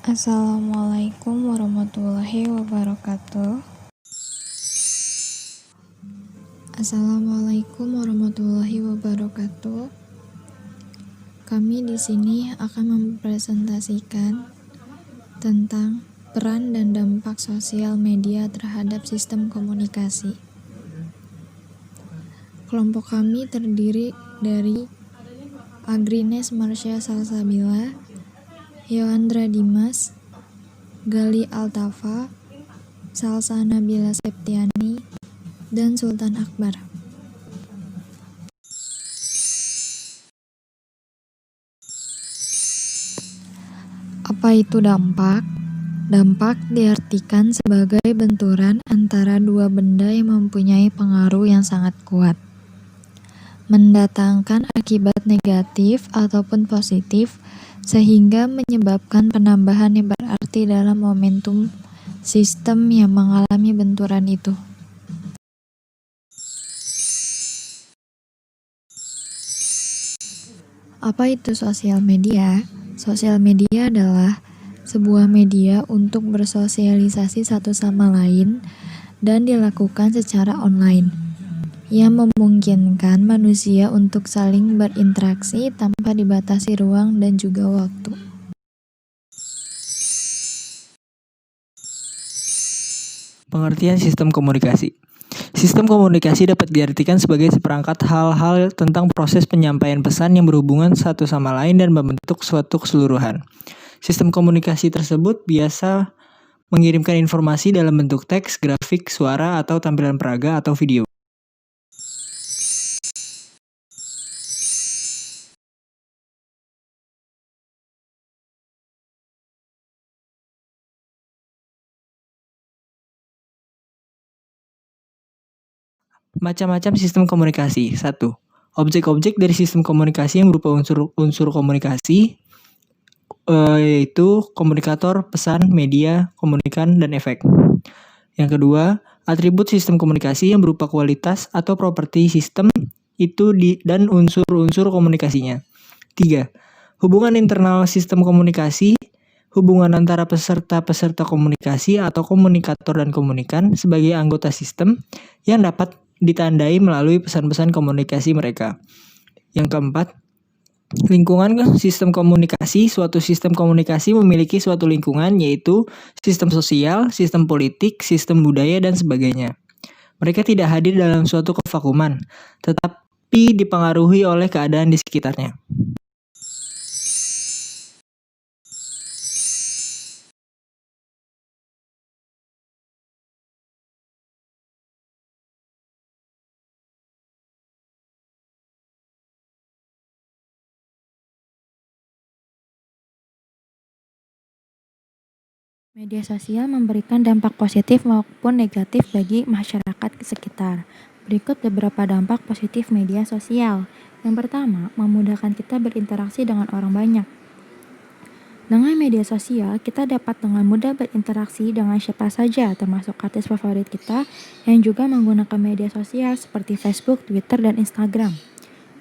Assalamualaikum warahmatullahi wabarakatuh. Assalamualaikum warahmatullahi wabarakatuh. Kami di sini akan mempresentasikan tentang peran dan dampak sosial media terhadap sistem komunikasi. Kelompok kami terdiri dari Agrines Marsha Salsabila, Yoandra Dimas, Gali Altafa, Salsa Nabila Septiani, dan Sultan Akbar. Apa itu dampak? Dampak diartikan sebagai benturan antara dua benda yang mempunyai pengaruh yang sangat kuat, mendatangkan akibat negatif ataupun positif, sehingga menyebabkan penambahan yang berarti dalam momentum sistem yang mengalami benturan itu. Apa itu sosial media? Sosial media adalah sebuah media untuk bersosialisasi satu sama lain dan dilakukan secara online, yang memungkinkan manusia untuk saling berinteraksi tanpa dibatasi ruang dan juga waktu. Pengertian sistem komunikasi. Sistem komunikasi dapat diartikan sebagai seperangkat hal-hal tentang proses penyampaian pesan yang berhubungan satu sama lain dan membentuk suatu keseluruhan. Sistem komunikasi tersebut biasa mengirimkan informasi dalam bentuk teks, grafik, suara, atau tampilan peraga atau video. Macam-macam sistem komunikasi. 1. Objek-objek dari sistem komunikasi yang berupa unsur komunikasi, yaitu komunikator, pesan, media, komunikan, dan efek. Yang kedua, atribut sistem komunikasi yang berupa kualitas atau properti sistem itu dan unsur-unsur komunikasinya. 3. Hubungan internal sistem komunikasi, hubungan antara peserta-peserta komunikasi atau komunikator dan komunikan sebagai anggota sistem yang dapat ditandai melalui pesan-pesan komunikasi mereka. Yang keempat, lingkungan sistem komunikasi. Suatu sistem komunikasi memiliki suatu lingkungan, yaitu sistem sosial, sistem politik, sistem budaya, dan sebagainya. Mereka tidak hadir dalam suatu kevakuman, tetapi dipengaruhi oleh keadaan di sekitarnya. Media sosial memberikan dampak positif maupun negatif bagi masyarakat sekitar. Berikut beberapa dampak positif media sosial. Yang pertama, memudahkan kita berinteraksi dengan orang banyak. Dengan media sosial, kita dapat dengan mudah berinteraksi dengan siapa saja, termasuk artis favorit kita yang juga menggunakan media sosial seperti Facebook, Twitter, dan Instagram.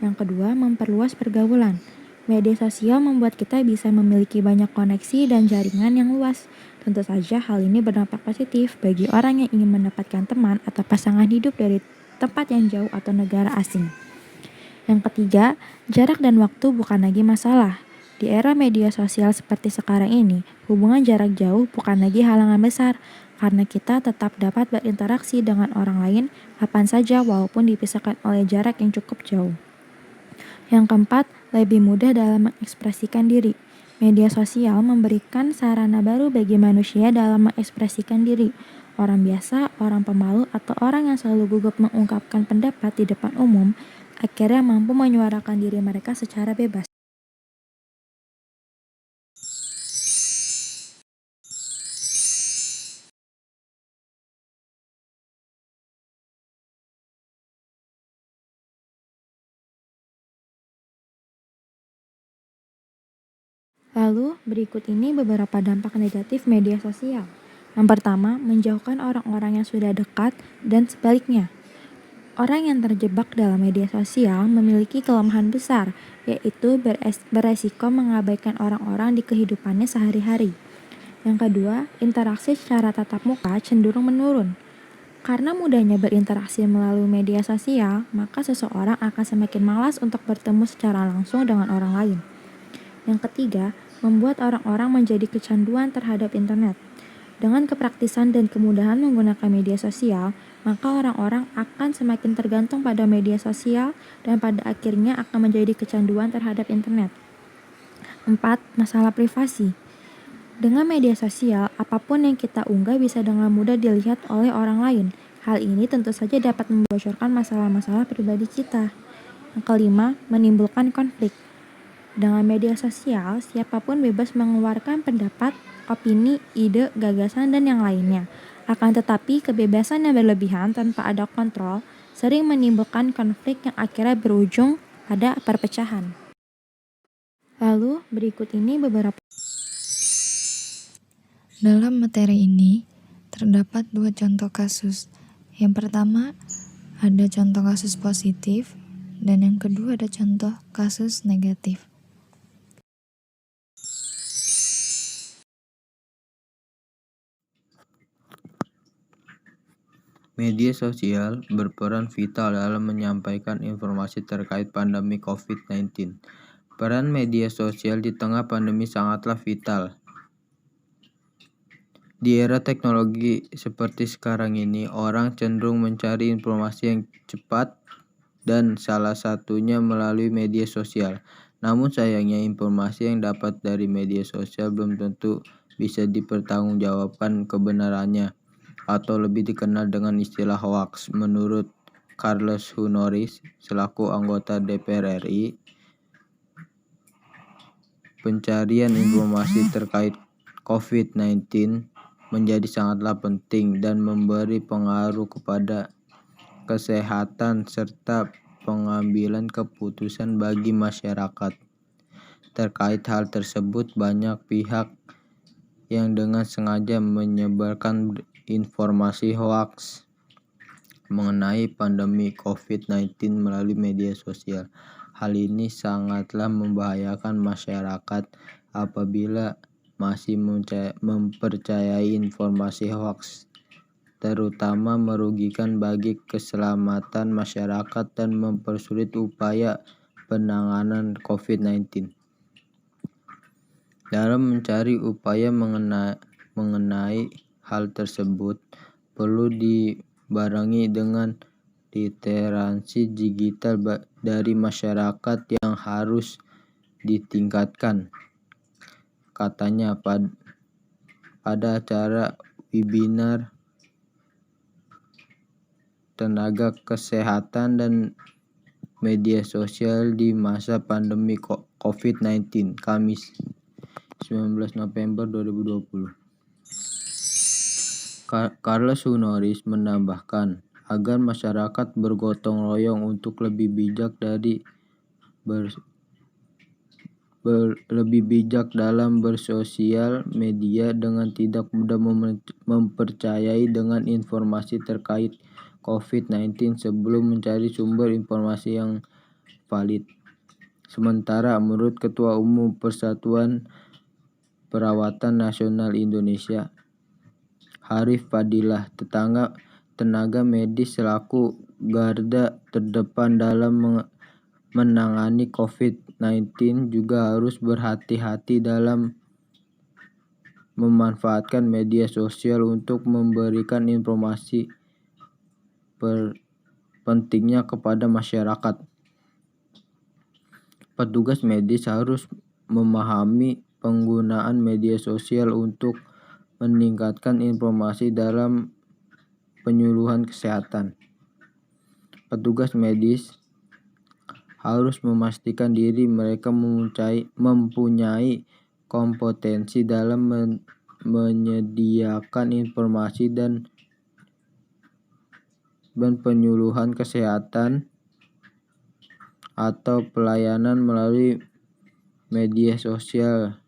Yang kedua, memperluas pergaulan. Media sosial membuat kita bisa memiliki banyak koneksi dan jaringan yang luas. Tentu saja hal ini berdampak positif bagi orang yang ingin mendapatkan teman atau pasangan hidup dari tempat yang jauh atau negara asing. Yang ketiga, jarak dan waktu bukan lagi masalah. Di era media sosial seperti sekarang ini, hubungan jarak jauh bukan lagi halangan besar, karena kita tetap dapat berinteraksi dengan orang lain kapan saja walaupun dipisahkan oleh jarak yang cukup jauh. Yang keempat, lebih mudah dalam mengekspresikan diri. Media sosial memberikan sarana baru bagi manusia dalam mengekspresikan diri. Orang biasa, orang pemalu, atau orang yang selalu gugup mengungkapkan pendapat di depan umum, akhirnya mampu menyuarakan diri mereka secara bebas. Lalu, berikut ini beberapa dampak negatif media sosial. Yang pertama, menjauhkan orang-orang yang sudah dekat dan sebaliknya. Orang yang terjebak dalam media sosial memiliki kelemahan besar, yaitu beresiko mengabaikan orang-orang di kehidupannya sehari-hari. Yang kedua, interaksi secara tatap muka cenderung menurun. Karena mudahnya berinteraksi melalui media sosial, maka seseorang akan semakin malas untuk bertemu secara langsung dengan orang lain. Yang ketiga, membuat orang-orang menjadi kecanduan terhadap internet. Dengan kepraktisan dan kemudahan menggunakan media sosial, maka orang-orang akan semakin tergantung pada media sosial dan pada akhirnya akan menjadi kecanduan terhadap internet. 4. Masalah privasi. Dengan media sosial, apapun yang kita unggah bisa dengan mudah dilihat oleh orang lain. Hal ini tentu saja dapat membocorkan masalah-masalah pribadi kita. Yang kelima, menimbulkan konflik. Dengan media sosial, siapapun bebas mengeluarkan pendapat, opini, ide, gagasan, dan yang lainnya. Akan tetapi, kebebasan yang berlebihan tanpa ada kontrol sering menimbulkan konflik yang akhirnya berujung pada perpecahan. Lalu, berikut ini beberapa. Dalam materi ini, terdapat 2 contoh kasus. Yang pertama, ada contoh kasus positif, dan yang kedua ada contoh kasus negatif. Media sosial berperan vital dalam menyampaikan informasi terkait pandemi COVID-19. Peran media sosial di tengah pandemi sangatlah vital. Di era teknologi seperti sekarang ini, orang cenderung mencari informasi yang cepat dan salah satunya melalui media sosial. Namun sayangnya informasi yang dapat dari media sosial belum tentu bisa dipertanggungjawabkan kebenarannya, atau lebih dikenal dengan istilah hoax. Menurut Charles Hunoris, selaku anggota DPR RI, pencarian informasi terkait COVID-19 menjadi sangatlah penting dan memberi pengaruh kepada kesehatan serta pengambilan keputusan bagi masyarakat. Terkait hal tersebut, banyak pihak yang dengan sengaja menyebarkan informasi hoaks mengenai pandemi COVID-19 melalui media sosial. Hal ini sangatlah membahayakan masyarakat apabila masih mempercayai informasi hoaks, terutama merugikan bagi keselamatan masyarakat dan mempersulit upaya penanganan COVID-19. Dalam mencari upaya mengenai hal tersebut, perlu dibarengi dengan literasi digital dari masyarakat yang harus ditingkatkan. Katanya pada acara webinar tenaga kesehatan dan media sosial di masa pandemi COVID-19, Kamis 19 November 2020. Charles Hunoris menambahkan, agar masyarakat bergotong royong untuk lebih bijak dalam bersosial media dengan tidak mudah mempercayai dengan informasi terkait COVID-19 sebelum mencari sumber informasi yang valid. Sementara menurut Ketua Umum Persatuan Perawatan Nasional Indonesia, Harif Fadilah, tenaga medis selaku garda terdepan dalam menangani COVID-19 juga harus berhati-hati dalam memanfaatkan media sosial untuk memberikan informasi pentingnya kepada masyarakat. Petugas medis harus memahami penggunaan media sosial untuk meningkatkan informasi dalam penyuluhan kesehatan. Petugas medis harus memastikan diri mereka mempunyai kompetensi dalam menyediakan informasi dan penyuluhan kesehatan atau pelayanan melalui media sosial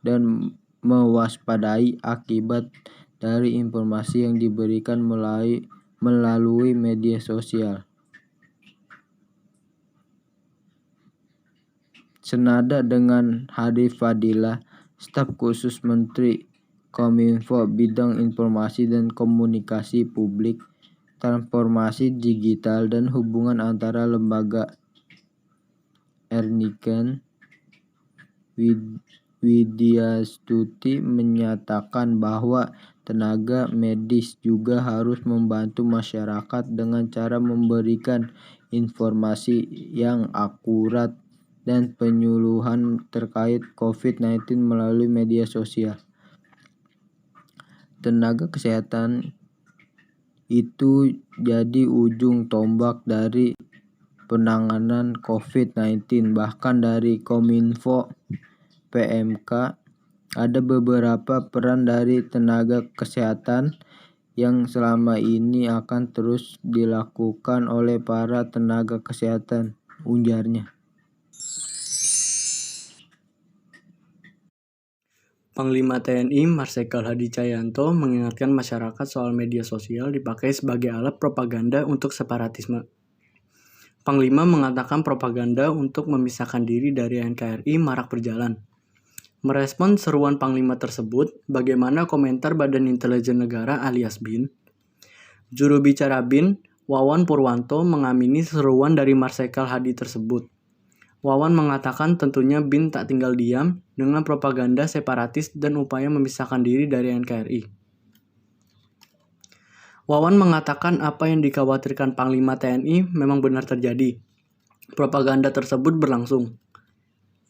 dan mewaspadai akibat dari informasi yang diberikan melalui media sosial. Senada dengan Harif Fadilah, staf khusus Menteri Kominfo bidang informasi dan komunikasi publik, transformasi digital dan hubungan antara lembaga. Erniken Widyastuti menyatakan bahwa tenaga medis juga harus membantu masyarakat dengan cara memberikan informasi yang akurat dan penyuluhan terkait COVID-19 melalui media sosial. Tenaga kesehatan itu jadi ujung tombak dari penanganan COVID-19. Bahkan dari Kominfo PMK ada beberapa peran dari tenaga kesehatan yang selama ini akan terus dilakukan oleh para tenaga kesehatan, ujarnya. Panglima TNI Marsikal Hadi Cahyanto mengingatkan masyarakat soal media sosial dipakai sebagai alat propaganda untuk separatisme. Panglima mengatakan propaganda untuk memisahkan diri dari NKRI marak berjalan. Merespon seruan Panglima tersebut, bagaimana komentar Badan Intelijen Negara alias BIN? Juru bicara BIN, Wawan Purwanto, mengamini seruan dari Marsikal Hadi tersebut. Wawan mengatakan tentunya BIN tak tinggal diam dengan propaganda separatis dan upaya memisahkan diri dari NKRI. Wawan mengatakan apa yang dikhawatirkan Panglima TNI memang benar terjadi. Propaganda tersebut berlangsung.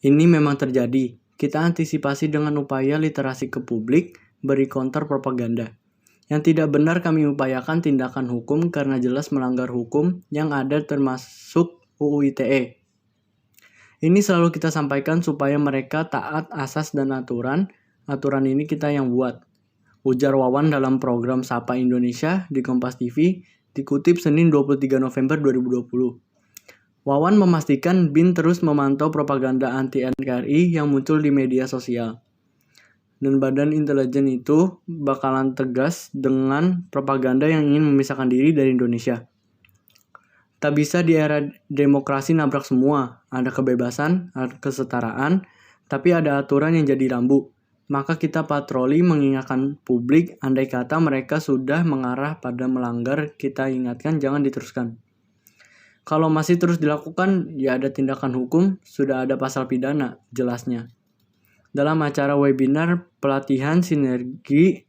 Ini memang terjadi. Kita antisipasi dengan upaya literasi ke publik, beri counter propaganda. Yang tidak benar kami upayakan tindakan hukum karena jelas melanggar hukum yang ada termasuk UU ITE. Ini selalu kita sampaikan supaya mereka taat asas dan aturan. Aturan ini kita yang buat. Ujar Wawan dalam program Sapa Indonesia di Kompas TV, dikutip Senin 23 November 2020. Wawan memastikan BIN terus memantau propaganda anti-NKRI yang muncul di media sosial. Dan Badan Intelijen itu bakalan tegas dengan propaganda yang ingin memisahkan diri dari Indonesia. Tak bisa di era demokrasi nabrak semua, ada kebebasan, ada kesetaraan, tapi ada aturan yang jadi rambu. Maka kita patroli mengingatkan publik, andai kata mereka sudah mengarah pada melanggar, kita ingatkan jangan diteruskan. Kalau masih terus dilakukan, ya ada tindakan hukum, sudah ada pasal pidana, jelasnya. Dalam acara webinar pelatihan sinergi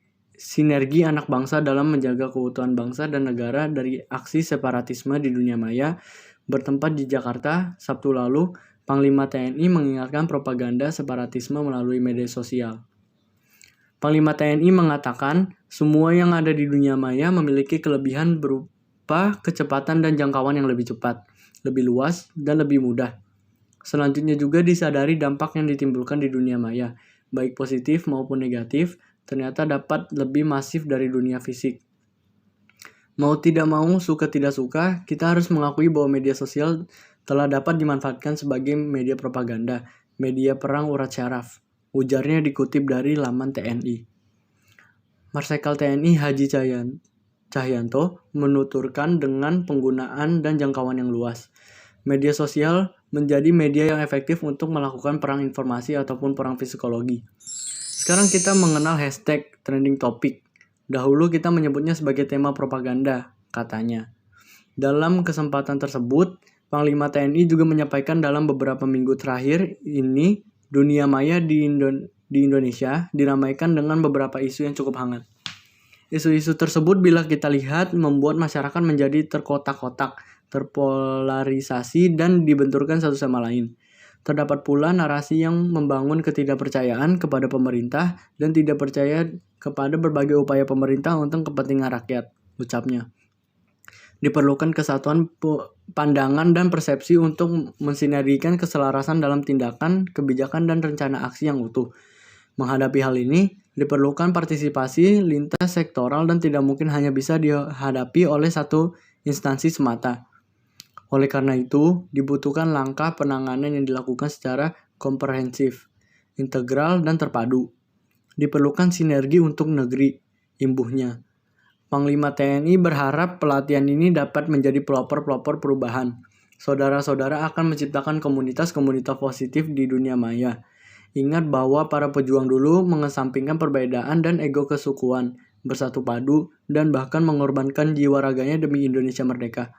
anak bangsa dalam menjaga keutuhan bangsa dan negara dari aksi separatisme di dunia maya bertempat di Jakarta Sabtu lalu, Panglima TNI mengingatkan propaganda separatisme melalui media sosial. Panglima TNI mengatakan semua yang ada di dunia maya memiliki kelebihan berupa kecepatan dan jangkauan yang lebih cepat, lebih luas, dan lebih mudah. Selanjutnya juga disadari dampak yang ditimbulkan di dunia maya, baik positif maupun negatif, ternyata dapat lebih masif dari dunia fisik. Mau tidak mau, suka tidak suka, kita harus mengakui bahwa media sosial telah dapat dimanfaatkan sebagai media propaganda, media perang urat syaraf. Ujarnya dikutip dari laman TNI. Marsikal TNI Hadi Cahyanto menuturkan dengan penggunaan dan jangkauan yang luas. Media sosial menjadi media yang efektif untuk melakukan perang informasi ataupun perang psikologi. Sekarang kita mengenal hashtag trending topic. Dahulu kita menyebutnya sebagai tema propaganda, katanya. Dalam kesempatan tersebut, Panglima TNI juga menyampaikan dalam beberapa minggu terakhir ini, dunia maya di Indonesia diramaikan dengan beberapa isu yang cukup hangat. Isu-isu tersebut bila kita lihat membuat masyarakat menjadi terkotak-kotak, terpolarisasi, dan dibenturkan satu sama lain. Terdapat pula narasi yang membangun ketidakpercayaan kepada pemerintah dan tidak percaya kepada berbagai upaya pemerintah untuk kepentingan rakyat, ucapnya. Diperlukan kesatuan pandangan dan persepsi untuk mensinergikan keselarasan dalam tindakan, kebijakan, dan rencana aksi yang utuh. Menghadapi hal ini, diperlukan partisipasi lintas sektoral dan tidak mungkin hanya bisa dihadapi oleh satu instansi semata. Oleh karena itu, dibutuhkan langkah penanganan yang dilakukan secara komprehensif, integral, dan terpadu. Diperlukan sinergi untuk negeri, imbuhnya. Panglima TNI berharap pelatihan ini dapat menjadi pelopor-pelopor perubahan. Saudara-saudara akan menciptakan komunitas-komunitas positif di dunia maya. Ingat bahwa para pejuang dulu mengesampingkan perbedaan dan ego kesukuan, bersatu padu, dan bahkan mengorbankan jiwa raganya demi Indonesia merdeka.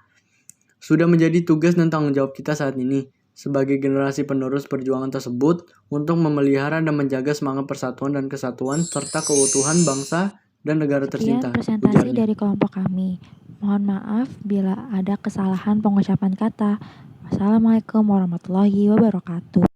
Sudah menjadi tugas dan tanggung jawab kita saat ini, sebagai generasi penerus perjuangan tersebut, untuk memelihara dan menjaga semangat persatuan dan kesatuan, serta keutuhan bangsa dan negara Sekian tercinta, presentasi ujarnya. dari kelompok kami. Mohon maaf bila ada kesalahan pengucapan kata. Wassalamualaikum warahmatullahi wabarakatuh.